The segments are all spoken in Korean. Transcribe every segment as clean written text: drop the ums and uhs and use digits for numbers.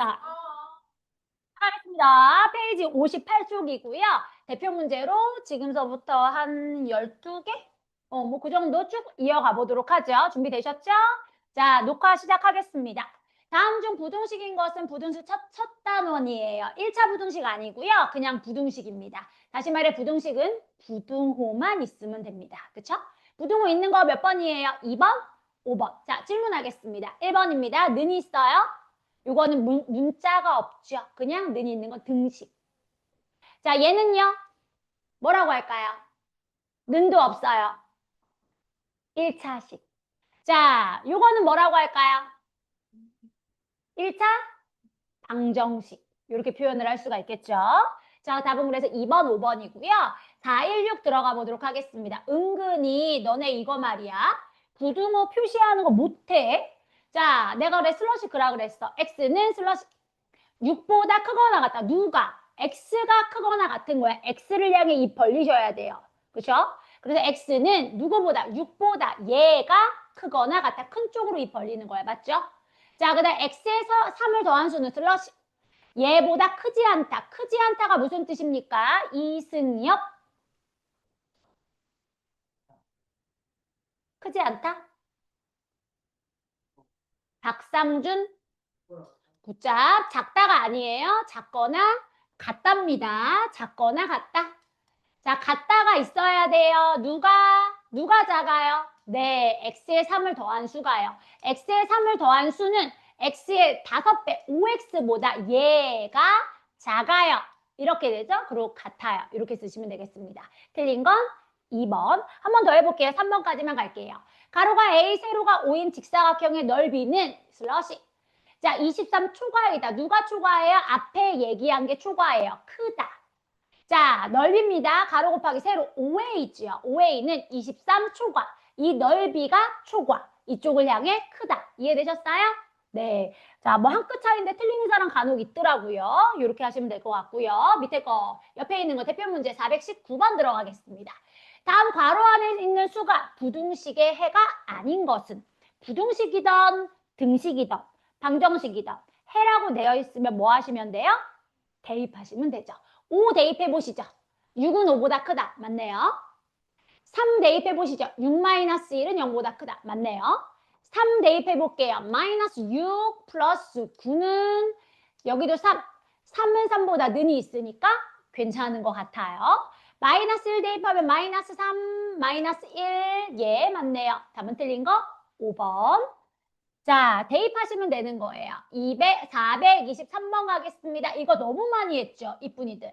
자, 하겠습니다. 페이지 58쪽이고요. 대표 문제로 지금서부터 한 12개? 뭐 그 정도 쭉 이어가 보도록 하죠. 준비되셨죠? 자, 녹화 시작하겠습니다. 다음 중 부등식인 것은 부등식 첫 단원이에요. 1차 부등식 아니고요. 그냥 부등식입니다. 다시 말해 부등식은 부등호만 있으면 됩니다. 그쵸? 부등호 있는 거 몇 번이에요? 2번? 5번. 자, 질문하겠습니다. 1번입니다. 는이 있어요? 요거는 문자가 없죠. 그냥 는이 있는 건 등식. 자, 얘는요? 뭐라고 할까요? 는도 없어요. 1차식. 자, 요거는 뭐라고 할까요? 1차 방정식. 이렇게 표현을 할 수가 있겠죠. 자, 답은 그래서 2번, 5번이고요. 4, 1, 6 들어가 보도록 하겠습니다. 은근히 너네 이거 말이야. 부등호 표시하는 거 못해. 자, 내가 그래 슬러시 그라 그랬어. x는 슬러시 6보다 크거나 같다. 누가? x가 크거나 같은 거야. x를 향해 입 벌리셔야 돼요. 그렇죠? 그래서 x는 누구보다 6보다 얘가 크거나 같다. 큰 쪽으로 입 벌리는 거야. 맞죠? 자, 그다음 x에서 3을 더한 수는 슬러시 얘보다 크지 않다. 크지 않다가 무슨 뜻입니까? 이승엽. 크지 않다? 박상준. 굿잡. 작다가 아니에요. 작거나 같답니다. 작거나 같다. 자, 같다가 있어야 돼요. 누가 작아요? 네, x에 3을 더한 수가요. x에 3을 더한 수는 x의 5배, 5x보다 얘가 작아요. 이렇게 되죠? 그리고 같아요. 이렇게 쓰시면 되겠습니다. 틀린 건 2번. 한 번 더 해볼게요. 3번까지만 갈게요. 가로가 A, 세로가 5인 직사각형의 넓이는 슬러시. 자, 23 초과이다. 누가 초과해요? 앞에 얘기한 게 초과예요. 크다. 자, 넓입니다. 가로 곱하기 세로 5a지요. 5a는 23 초과. 이 넓이가 초과. 이쪽을 향해 크다. 이해되셨어요? 네. 자, 뭐 한 끗 차이인데 틀리는 사람 간혹 있더라고요. 이렇게 하시면 될 것 같고요. 밑에 거, 옆에 있는 거 대표 문제 419번 들어가겠습니다. 다음 괄호 안에 있는 수가 부등식의 해가 아닌 것은 부등식이던 등식이던 방정식이던 해라고 되어 있으면 뭐 하시면 돼요? 대입하시면 되죠. 5 대입해 보시죠. 6은 5보다 크다. 맞네요. 3 대입해 보시죠. 6-1은 0보다 크다. 맞네요. 3 대입해 볼게요. -6 플러스 9는 여기도 3. 3은 3보다 는이 있으니까 괜찮은 것 같아요. -1 대입하면 -3, -1. 예, 맞네요. 답은 틀린 거 5번. 자, 대입하시면 되는 거예요. 423번 가겠습니다. 이거 너무 많이 했죠, 이쁜이들.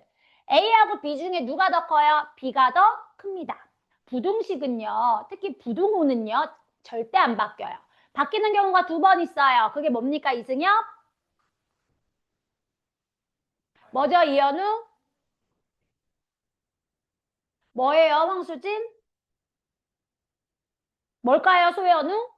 A하고 B 중에 누가 더 커요? B가 더 큽니다. 부등식은요, 특히 부등호는요, 절대 안 바뀌어요. 바뀌는 경우가 2번 있어요. 그게 뭡니까, 이승엽? 뭐죠, 이현우? 뭐예요, 황수진? 뭘까요, 소현우?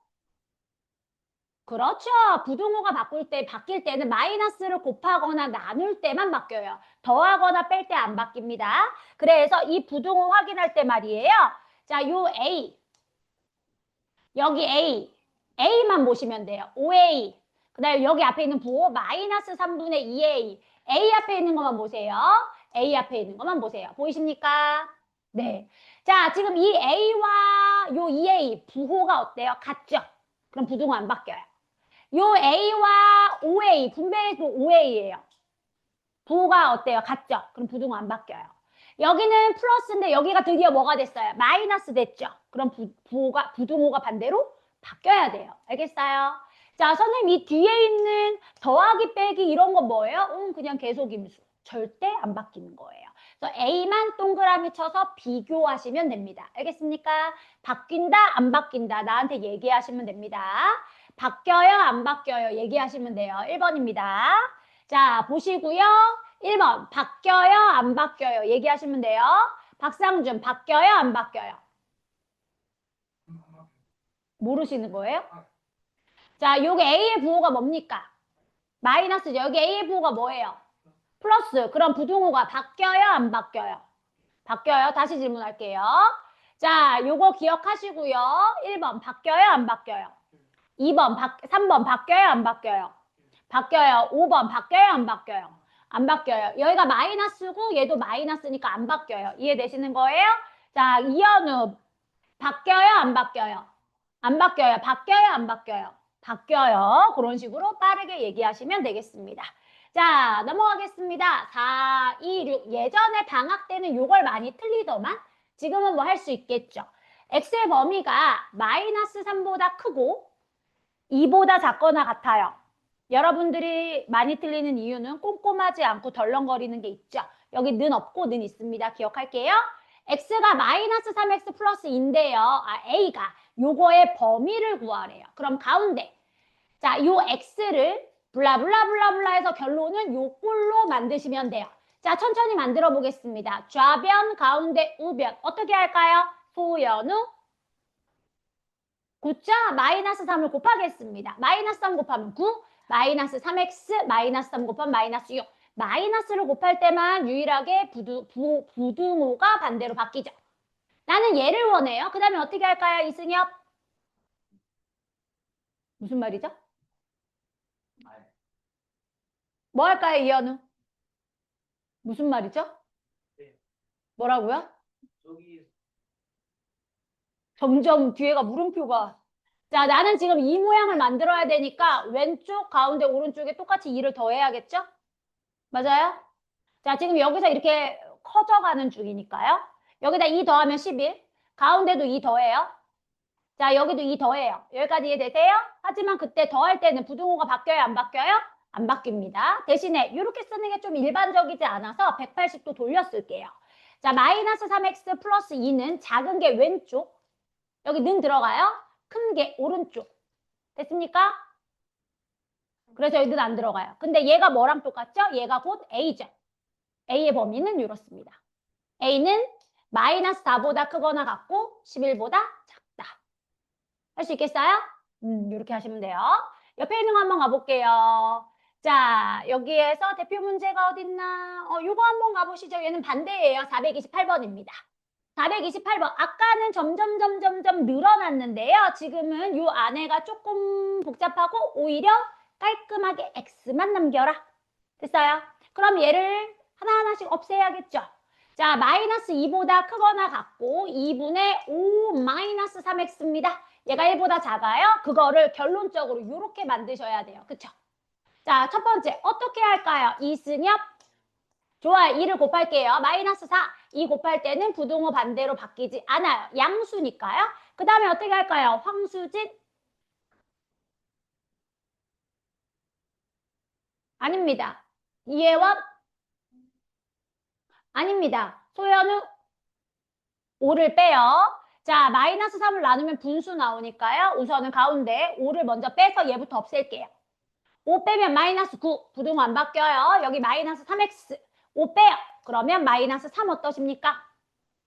그렇죠. 부등호가 바뀔 때는 마이너스를 곱하거나 나눌 때만 바뀌어요. 더하거나 뺄 때 안 바뀝니다. 그래서 이 부등호 확인할 때 말이에요. 자, 요 A, 여기 A만 보시면 돼요. 5A. 그 다음에 여기 앞에 있는 부호 마이너스 3분의 2A. A 앞에 있는 것만 보세요. A 앞에 있는 것만 보세요. 보이십니까? 네. 자, 지금 이 A와 요 2A 부호가 어때요? 같죠? 그럼 부등호 안 바뀌어요. 요 A와 OA, 분배해도 OA예요. 부호가 어때요? 같죠? 그럼 부등호 안 바뀌어요. 여기는 플러스인데 여기가 드디어 뭐가 됐어요? 마이너스 됐죠? 그럼 부등호가 반대로 바뀌어야 돼요. 알겠어요? 자, 선생님 이 뒤에 있는 더하기 빼기 이런 거 뭐예요? 그냥 계속임수. 절대 안 바뀌는 거예요. 그래서 A만 동그라미 쳐서 비교하시면 됩니다. 알겠습니까? 바뀐다, 안 바뀐다. 나한테 얘기하시면 됩니다. 바뀌어요, 안 바뀌어요? 얘기하시면 돼요. 1번입니다. 자, 보시고요. 1번, 바뀌어요, 안 바뀌어요? 얘기하시면 돼요. 박상준, 바뀌어요, 안 바뀌어요? 모르시는 거예요? 자, 요게 A의 부호가 뭡니까? 마이너스죠. 여기 A의 부호가 뭐예요? 플러스. 그럼 부등호가 바뀌어요, 안 바뀌어요? 바뀌어요. 다시 질문할게요. 자, 요거 기억하시고요. 1번, 바뀌어요, 안 바뀌어요? 3번 바뀌어요, 안 바뀌어요? 바뀌어요. 5번 바뀌어요? 안 바뀌어요? 안 바뀌어요. 여기가 마이너스고 얘도 마이너스니까 안 바뀌어요. 이해되시는 거예요? 자, 이현우 바뀌어요? 안 바뀌어요? 안 바뀌어요. 바뀌어요? 안 바뀌어요? 바뀌어요. 그런 식으로 빠르게 얘기하시면 되겠습니다. 자, 넘어가겠습니다. 4, 2, 6. 예전에 방학 때는 요걸 많이 틀리더만 지금은 뭐 할 수 있겠죠. x의 범위가 마이너스 3보다 크고 2보다 작거나 같아요. 여러분들이 많이 틀리는 이유는 꼼꼼하지 않고 덜렁거리는 게 있죠. 여기 는 없고 는 있습니다. 기억할게요. x가 마이너스 3x 플러스 2인데요. a가 요거의 범위를 구하래요. 그럼 가운데 자, 요 x를 블라블라블라블라 해서 결론은 요 꼴로 만드시면 돼요. 자, 천천히 만들어 보겠습니다. 좌변, 가운데, 우변. 어떻게 할까요? 소연우 9자 마이너스 3을 곱하겠습니다. 마이너스 3 곱하면 9, 마이너스 3x, 마이너스 3 곱하면 마이너스 6. 마이너스를 곱할 때만 유일하게 부등호가 반대로 바뀌죠. 나는 얘를 원해요. 그 다음에 어떻게 할까요? 이승엽? 무슨 말이죠? 뭐 할까요, 이현우? 무슨 말이죠? 뭐라고요? 점점 뒤에가 물음표가. 자, 나는 지금 이 모양을 만들어야 되니까 왼쪽, 가운데, 오른쪽에 똑같이 2를 더해야겠죠? 맞아요? 자, 지금 여기서 이렇게 커져가는 중이니까요. 여기다 2 더하면 11. 가운데도 2 더해요. 자, 여기도 2 더해요. 여기까지 이해되세요? 하지만 그때 더할 때는 부등호가 바뀌어요? 안 바뀌어요? 안 바뀝니다. 대신에 이렇게 쓰는 게 좀 일반적이지 않아서 180도 돌려 쓸게요. 자, 마이너스 3x 플러스 2는 작은 게 왼쪽. 여기 는 들어가요. 큰 게 오른쪽. 됐습니까? 그래서 여기는 안 들어가요. 근데 얘가 뭐랑 똑같죠? 얘가 곧 a죠. a의 범위는 이렇습니다. a는 마이너스 4보다 크거나 같고 11보다 작다. 할 수 있겠어요? 이렇게 하시면 돼요. 옆에 있는 거 한번 가볼게요. 자, 여기에서 대표 문제가 어딨나? 요거 한번 가보시죠. 얘는 반대예요. 428번입니다. 428번. 아까는 점점 늘어났는데요. 지금은 요 안에가 조금 복잡하고 오히려 깔끔하게 X만 남겨라. 됐어요? 그럼 얘를 하나하나씩 없애야겠죠. 자, 마이너스 2보다 크거나 같고 2분의 5 마이너스 3X입니다. 얘가 1보다 작아요. 그거를 결론적으로 이렇게 만드셔야 돼요. 그쵸? 자, 첫 번째 어떻게 할까요? 이승엽. 좋아요. 2를 곱할게요. 마이너스 4. 2 곱할 때는 부등호 반대로 바뀌지 않아요. 양수니까요. 그 다음에 어떻게 할까요? 황수진. 아닙니다. 이해원. 아닙니다. 소연우. 5를 빼요. 자, 마이너스 3을 나누면 분수 나오니까요. 우선은 가운데 5를 먼저 빼서 얘부터 없앨게요. 5 빼면 마이너스 9. 부등호 안 바뀌어요. 여기 마이너스 3x. 5 빼요. 그러면 마이너스 3 어떠십니까?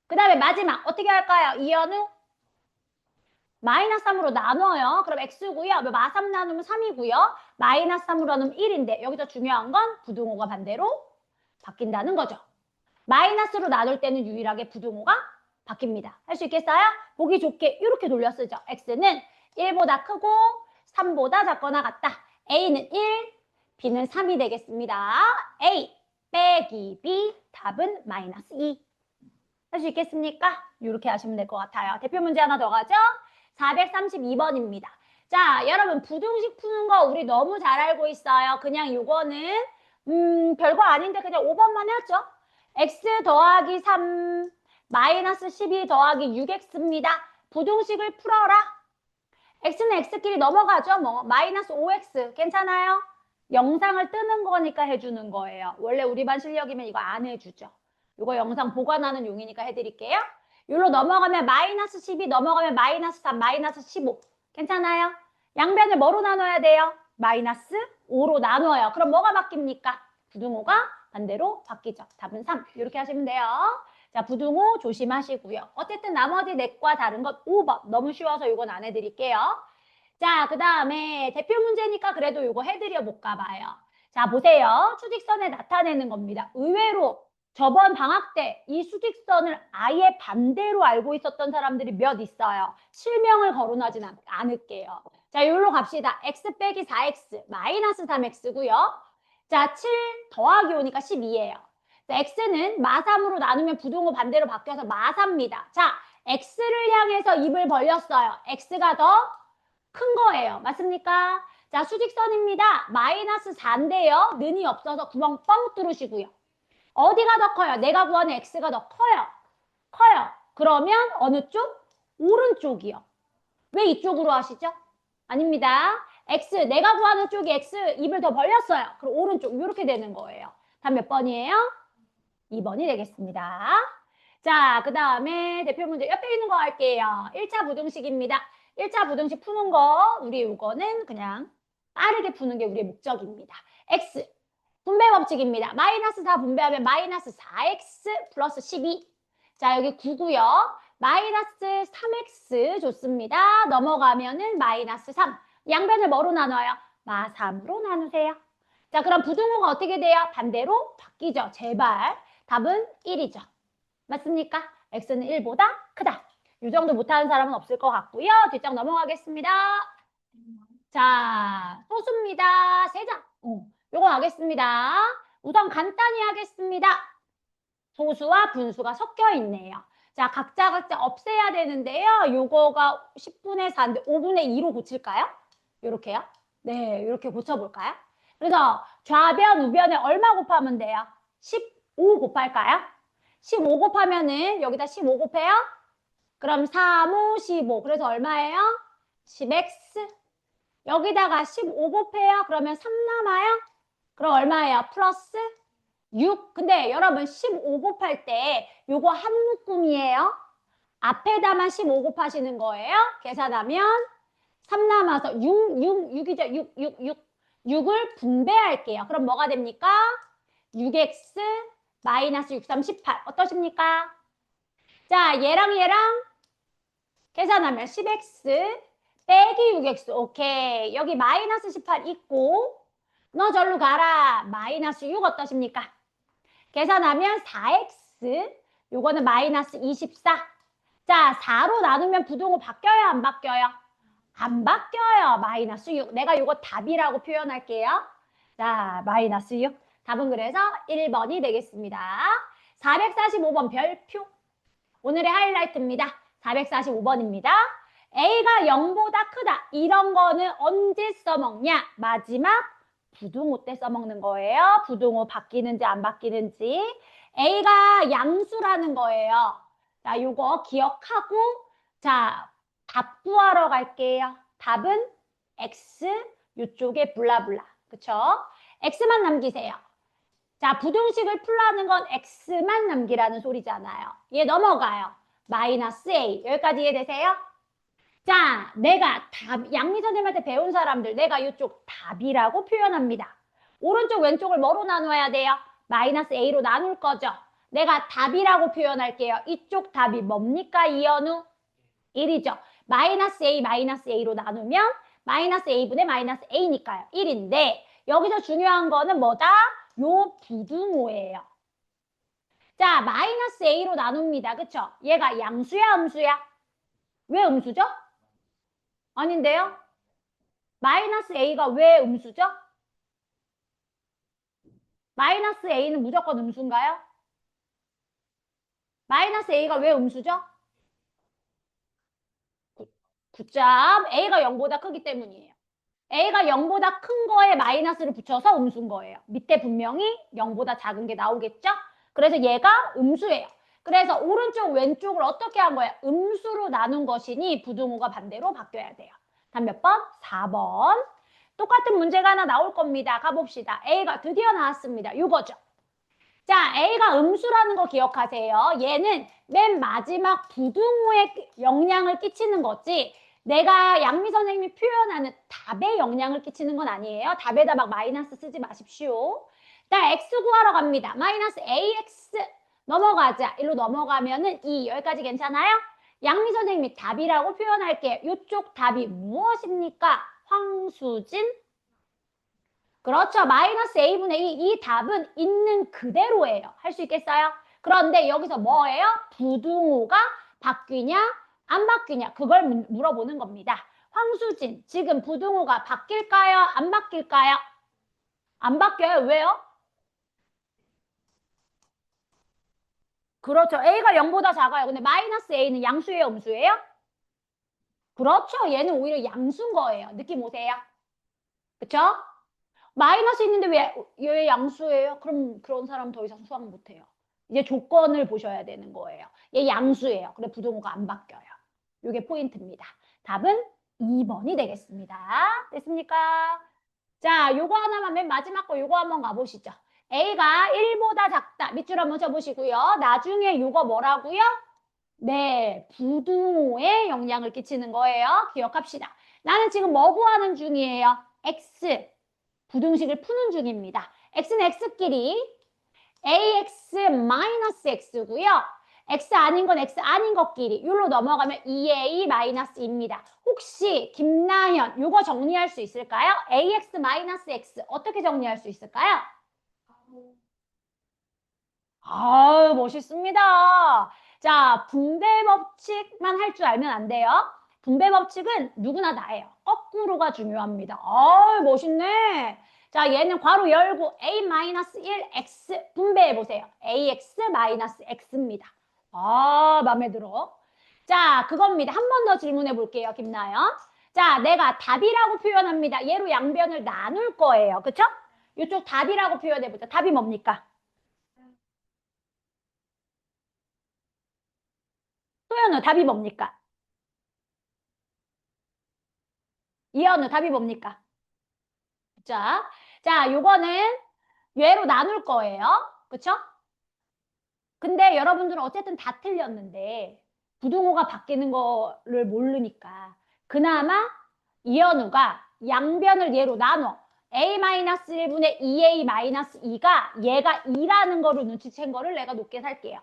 그 다음에 마지막 어떻게 할까요? 이현우. 마이너스 3으로 나눠요. 그럼 x고요. 마 3 나누면 3이고요. 마이너스 3으로 나누면 1인데 여기서 중요한 건 부등호가 반대로 바뀐다는 거죠. 마이너스로 나눌 때는 유일하게 부등호가 바뀝니다. 할 수 있겠어요? 보기 좋게 이렇게 돌려 쓰죠. x는 1보다 크고 3보다 작거나 같다. a는 1, b는 3이 되겠습니다. a 빼기 b 답은 마이너스 2. 할 수 있겠습니까? 이렇게 하시면 될 것 같아요. 대표 문제 하나 더 가죠. 432번입니다. 자, 여러분 부등식 푸는 거 우리 너무 잘 알고 있어요. 그냥 이거는 별거 아닌데 그냥 5번만 했죠. x 더하기 3 마이너스 12 더하기 6x입니다. 부등식을 풀어라. x는 x끼리 넘어가죠. 뭐 마이너스 5x 괜찮아요? 영상을 뜨는 거니까 해주는 거예요. 원래 우리 반 실력이면 이거 안 해주죠. 이거 영상 보관하는 용이니까 해드릴게요. 여기로 넘어가면 마이너스 12 넘어가면 마이너스 3 마이너스 15 괜찮아요? 양변을 뭐로 나눠야 돼요? 마이너스 5로 나눠요. 그럼 뭐가 바뀝니까? 부등호가 반대로 바뀌죠. 답은 3 이렇게 하시면 돼요. 자, 부등호 조심하시고요. 어쨌든 나머지 넷과 다른 것 5번 너무 쉬워서 이건 안 해드릴게요. 자, 그 다음에 대표 문제니까 그래도 이거 해드려 볼까 봐요. 자, 보세요. 수직선에 나타내는 겁니다. 의외로 저번 방학 때 이 수직선을 아예 반대로 알고 있었던 사람들이 몇 있어요. 실명을 거론하진 않을게요. 자, 여기로 갑시다. x 빼기 4x 마이너스 3x고요. 자, 7 더하기 5니까 12예요. 자, x는 마3으로 나누면 부등호 반대로 바뀌어서 마3입니다. 자, x를 향해서 입을 벌렸어요. x가 더 큰 거예요. 맞습니까? 자, 수직선입니다. 마이너스 4인데요. 는이 없어서 구멍 뻥 뚫으시고요. 어디가 더 커요? 내가 구하는 x가 더 커요. 커요. 그러면 어느 쪽? 오른쪽이요. 왜 이쪽으로 하시죠? 아닙니다. x, 내가 구하는 쪽이 x, 입을 더 벌렸어요. 그럼 오른쪽 이렇게 되는 거예요. 답 몇 번이에요? 2번이 되겠습니다. 자, 그 다음에 대표 문제 옆에 있는 거 할게요. 1차 부등식입니다. 1차 부등식 푸는 거, 우리 이거는 그냥 빠르게 푸는 게 우리의 목적입니다. x, 분배 법칙입니다. 마이너스 4 분배하면 마이너스 4x 플러스 12. 자, 여기 9고요. 마이너스 3x 좋습니다. 넘어가면은 마이너스 3. 양변을 뭐로 나눠요? 마3으로 나누세요. 자, 그럼 부등호가 어떻게 돼요? 반대로 바뀌죠. 제발. 답은 1이죠. 맞습니까? x는 1보다 크다. 이 정도 못하는 사람은 없을 것 같고요. 뒷장 넘어가겠습니다. 자, 소수입니다. 3장. 요거 하겠습니다. 우선 간단히 하겠습니다. 소수와 분수가 섞여 있네요. 자, 각자 없애야 되는데요. 요거가 10분의 4인데 5분의 2로 고칠까요? 요렇게요? 네, 이렇게 고쳐볼까요? 그래서 좌변, 우변에 얼마 곱하면 돼요? 15 곱할까요? 15 곱하면은 여기다 15 곱해요? 그럼 3, 5, 15. 그래서 얼마예요? 10x. 여기다가 15 곱해요? 그러면 3 남아요? 그럼 얼마예요? 플러스 6. 근데 여러분 15 곱할 때 요거 한 묶음이에요. 앞에다만 15 곱하시는 거예요. 계산하면 3 남아서 6이죠. 6. 6을 분배할게요. 그럼 뭐가 됩니까? 6x 마이너스 6, 3, 18. 어떠십니까? 자, 얘랑 계산하면 10x 빼기 6x. 오케이. 여기 마이너스 18 있고 너 절로 가라. 마이너스 6 어떠십니까? 계산하면 4x 요거는 마이너스 24. 자, 4로 나누면 부등호 바뀌어요? 안 바뀌어요? 안 바뀌어요. 마이너스 6. 내가 요거 답이라고 표현할게요. 자, 마이너스 6. 답은 그래서 1번이 되겠습니다. 445번 별표. 오늘의 하이라이트입니다. 445번입니다. A가 0보다 크다. 이런 거는 언제 써먹냐? 마지막 부등호 때 써먹는 거예요. 부등호 바뀌는지 안 바뀌는지. A가 양수라는 거예요. 자, 요거 기억하고 자, 답 구하러 갈게요. 답은 X, 요쪽에 블라블라. 그쵸? X만 남기세요. 자, 부등식을 풀라는 건 X만 남기라는 소리잖아요. 얘 넘어가요. 마이너스 A. 여기까지 이해되세요? 자, 내가 답, 양미 선생님한테 배운 사람들, 내가 이쪽 답이라고 표현합니다. 오른쪽, 왼쪽을 뭐로 나눠야 돼요? 마이너스 A로 나눌 거죠. 내가 답이라고 표현할게요. 이쪽 답이 뭡니까, 이현우? 1이죠. 마이너스 A, 마이너스 A로 나누면 마이너스 A분의 마이너스 A니까요. 1인데 여기서 중요한 거는 뭐다? 요 부등호예요. 자, 마이너스 A로 나눕니다. 그쵸? 얘가 양수야, 음수야? 왜 음수죠? 아닌데요? 마이너스 A가 왜 음수죠? 마이너스 A는 무조건 음수인가요? 마이너스 A가 왜 음수죠? 9점. A가 0보다 크기 때문이에요. A가 0보다 큰 거에 마이너스를 붙여서 음수인 거예요. 밑에 분명히 0보다 작은 게 나오겠죠? 그래서 얘가 음수예요. 그래서 오른쪽 왼쪽을 어떻게 한 거예요? 음수로 나눈 것이니 부등호가 반대로 바뀌어야 돼요. 답 몇 번? 4번. 똑같은 문제가 하나 나올 겁니다. 가봅시다. A가 드디어 나왔습니다. 이거죠. 자, A가 음수라는 거 기억하세요. 얘는 맨 마지막 부등호에 영향을 끼치는 거지 내가 양미 선생님이 표현하는 답에 영향을 끼치는 건 아니에요. 답에다 막 마이너스 쓰지 마십시오. 자, x 구하러 갑니다. 마이너스 ax 넘어가자. 일로 넘어가면은 2. 여기까지 괜찮아요? 양미 선생님이 답이라고 표현할게요. 이쪽 답이 무엇입니까? 황수진? 그렇죠. 마이너스 a분의 2. 이 답은 있는 그대로예요. 할 수 있겠어요? 그런데 여기서 뭐예요? 부등호가 바뀌냐? 안 바뀌냐? 그걸 물어보는 겁니다. 황수진, 지금 부등호가 바뀔까요? 안 바뀔까요? 안 바뀌어요. 왜요? 그렇죠. A가 0보다 작아요. 근데 마이너스 A는 양수예요, 음수예요? 그렇죠. 얘는 오히려 양수인 거예요. 느낌 오세요? 그쵸? 마이너스 있는데 왜 양수예요? 그럼 그런 사람 더 이상 수학 못해요. 이제 조건을 보셔야 되는 거예요. 얘 양수예요. 그래 부등호가 안 바뀌어요. 이게 포인트입니다. 답은 2번이 되겠습니다. 됐습니까? 자, 요거 하나만 맨 마지막 거 요거 한번 가보시죠. A가 1보다 작다. 밑줄 한번 쳐보시고요. 나중에 요거 뭐라고요? 네, 부등호에 영향을 끼치는 거예요. 기억합시다. 나는 지금 뭐 구하는 중이에요? X. 부등식을 푸는 중입니다. X는 X끼리 AX 마이너스 X고요. X 아닌 건 X 아닌 것끼리 여기로 넘어가면 2A 마이너스 2입니다. 혹시 김나현 요거 정리할 수 있을까요? AX 마이너스 X 어떻게 정리할 수 있을까요? 아우 멋있습니다. 자, 분배 법칙만 할 줄 알면 안 돼요. 분배 법칙은 누구나 나예요. 거꾸로가 중요합니다. 아우 멋있네. 자, 얘는 괄호 열고 A-1 X 분배해 보세요. AX-X입니다. 아, 마음에 들어. 자, 그겁니다. 한 번 더 질문해 볼게요, 김나연. 자, 내가 답이라고 표현합니다. 얘로 양변을 나눌 거예요. 그쵸? 이쪽 답이라고 표현해 보자. 답이 뭡니까? 소연우 답이 뭡니까? 이현우 답이 뭡니까? 자, 요거는 얘로 나눌 거예요. 그쵸? 근데 여러분들은 어쨌든 다 틀렸는데 부등호가 바뀌는 거를 모르니까 그나마 이현우가 양변을 얘로 나눠 A-1분의 2A-2가 얘가 2라는 거를 눈치챈 거를 내가 높게 살게요.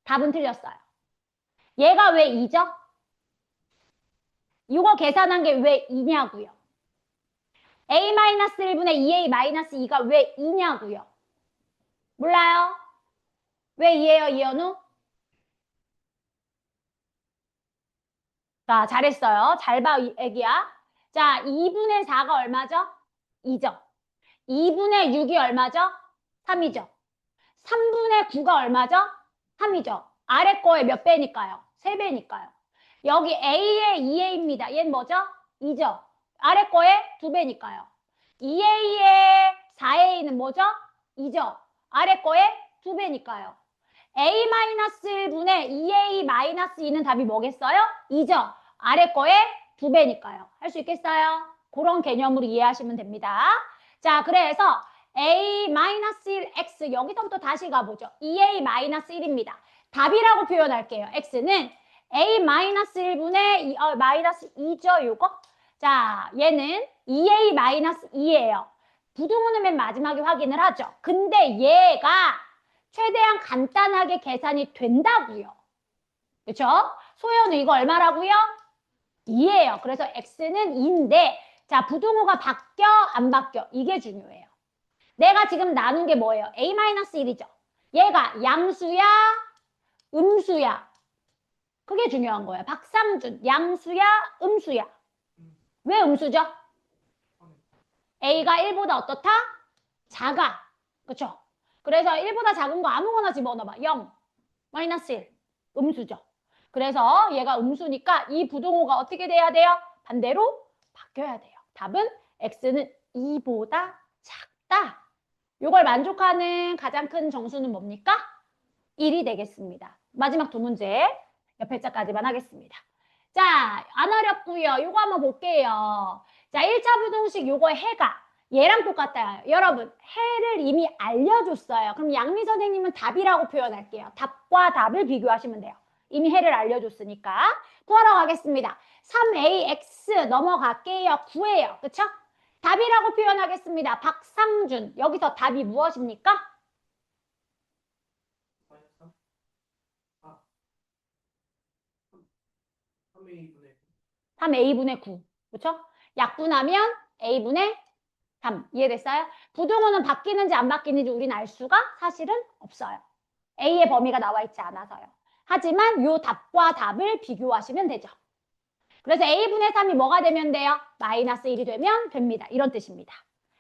답은 틀렸어요. 얘가 왜 2죠? 이거 계산한 게 왜 2냐고요? A-1분의 2A-2가 왜 2냐고요? 몰라요? 왜 2예요, 이현우? 자, 잘했어요. 잘 봐, 애기야. 자, 2분의 4가 얼마죠? 2죠. 2분의 6이 얼마죠? 3이죠. 3분의 9가 얼마죠? 3이죠. 아래 거에 몇 배니까요? 3배니까요. 여기 A의 2A입니다. 얘는 뭐죠? 2죠. 아래 거에 2배니까요. 2A의 4A는 뭐죠? 2죠. 아래 거에 2배니까요. A-1분의 2A-2는 답이 뭐겠어요? 2죠. 아래 거에 2배니까요. 할 수 있겠어요? 그런 개념으로 이해하시면 됩니다. 자, 그래서 A-1X 여기서부터 다시 가보죠. 2A-1입니다. 답이라고 표현할게요. X는 A-1분의 마이너스 2죠, 요거? 자, 얘는 2A-2예요. 부등호는 맨 마지막에 확인을 하죠. 근데 얘가 최대한 간단하게 계산이 된다고요. 그렇죠? 소연우 이거 얼마라고요? 2예요. 그래서 X는 2인데 자, 부등호가 바뀌어 안 바뀌어? 이게 중요해요. 내가 지금 나눈 게 뭐예요? A-1이죠. 얘가 양수야? 음수야? 그게 중요한 거예요. 박상준, 양수야? 음수야? 왜 음수죠? A가 1보다 어떻다? 작아. 그렇죠? 그래서 1보다 작은 거 아무거나 집어넣어봐. 0, 마이너스 1, 음수죠. 그래서 얘가 음수니까 이 부등호가 어떻게 돼야 돼요? 반대로 바뀌어야 돼요. 답은 X는 2보다 작다. 이걸 만족하는 가장 큰 정수는 뭡니까? 1이 되겠습니다. 마지막 두 문제 옆에 자까지만 하겠습니다. 자, 안 어렵고요. 이거 한번 볼게요. 자, 1차 부등식 요거 해가 얘랑 똑같아요. 여러분, 해를 이미 알려줬어요. 그럼 양미 선생님은 답이라고 표현할게요. 답과 답을 비교하시면 돼요. 이미 해를 알려줬으니까. 구하러 가겠습니다. 3AX 넘어갈게요. 9예요. 그쵸? 답이라고 표현하겠습니다. 박상준. 여기서 답이 무엇입니까? 3A분의 9. 그쵸? 약분하면 A분의 3. 이해됐어요? 부등호는 바뀌는지 안 바뀌는지 우리는 알 수가 사실은 없어요. A의 범위가 나와 있지 않아서요. 하지만 요 답과 답을 비교하시면 되죠. 그래서 a분의 3이 뭐가 되면 돼요? 마이너스 1이 되면 됩니다. 이런 뜻입니다.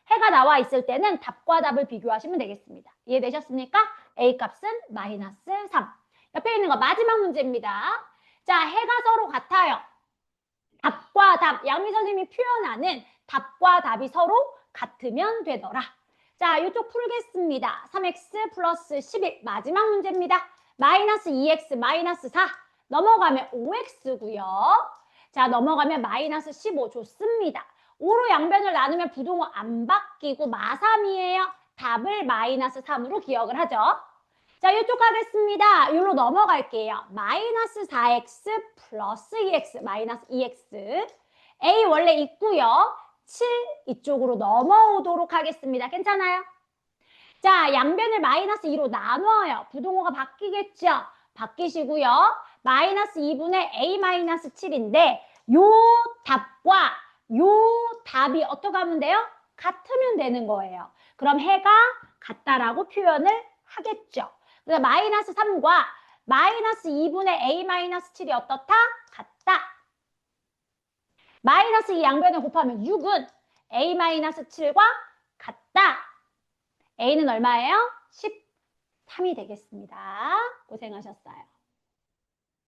해가 나와 있을 때는 답과 답을 비교하시면 되겠습니다. 이해되셨습니까? a 값은 마이너스 3. 옆에 있는 거 마지막 문제입니다. 자, 해가 서로 같아요. 답과 답, 양미 선생님이 표현하는 답과 답이 서로 같으면 되더라. 자, 이쪽 풀겠습니다. 3x 플러스 11 마지막 문제입니다. 마이너스 2x 마이너스 4 넘어가면 5x고요. 자, 넘어가면 마이너스 15 좋습니다. 5로 양변을 나누면 부동호 안 바뀌고 마3이에요. 답을 마이너스 3으로 기억을 하죠. 자, 이쪽 가겠습니다. 여기로 넘어갈게요. 마이너스 4x 플러스 2x 마이너스 2x a 원래 있고요. 7 이쪽으로 넘어오도록 하겠습니다. 괜찮아요? 자, 양변을 마이너스 2로 나눠요. 부동호가 바뀌겠죠? 바뀌시고요. 마이너스 2분의 a 마이너스 7인데 요 답과 요 답이 어떻게 하면 돼요? 같으면 되는 거예요. 그럼 해가 같다라고 표현을 하겠죠. 그래서 마이너스 3과 마이너스 2분의 a 마이너스 7이 어떻다? 같다. 마이너스 2 양변을 곱하면 6은 a 마이너스 7과 같다. a는 얼마예요? 13이 되겠습니다. 고생하셨어요.